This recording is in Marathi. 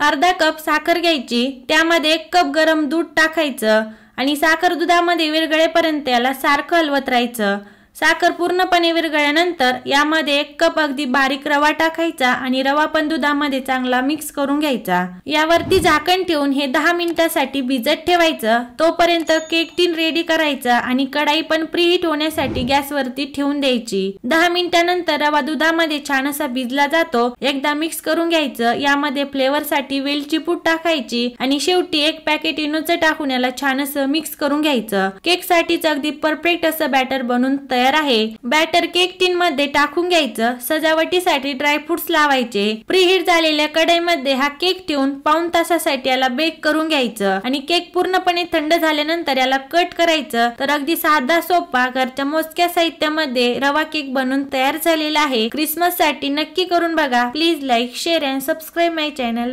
अर्धा कप साखर घ्यायची, त्यामध्ये 1 कप गरम दूध टाकायचं आणि साखर दुधामध्ये विरघळेपर्यंत याला सारखं हलवत राहायचं। साखर पूर्णपणे विरघळल्यानंतर यामध्ये 1 कप अगदी बारीक रवा टाकायचा आणि रवा पण दुधामध्ये चांगला मिक्स करून घ्यायचा। यावरती झाकण ठेवून हे 10 मिनिटांसाठी भिजत ठेवायचं। तोपर्यंत केक टिन रेडी करायचा आणि कढाई पण प्रीहीट होण्यासाठी गॅसवरती ठेवून द्यायची। 10 मिनिटांनंतर रवा दुधामध्ये छान असा भिजला जातो। एकदा मिक्स करून घ्यायचं। यामध्ये फ्लेवर साठी वेलची पूड टाकायची आणि शेवटी 1 पॅकेट इनोचं टाकून याला छान असं मिक्स करून घ्यायचं। केक साठीच अगदी परफेक्ट असं बॅटर बनून तयार आहे। बॅटर केक टिन मध्ये टाकून घ्यायचं। सजावटीसाठी ड्रायफ्रुट्स लावायचे। प्रीहीट झालेल्या कढईमध्ये हा केक ठेवून पाऊण तासासाठी याला बेक करून घ्यायचं आणि केक पूर्णपणे थंड झाल्यानंतर याला कट करायचं। तर अगदी साधा सोपा घरच्या मोजक्या साहित्यामध्ये रवा केक बनून तयार झालेला आहे। क्रिसमस साठी नक्की करून बघा। Please like, share and subscribe my channel.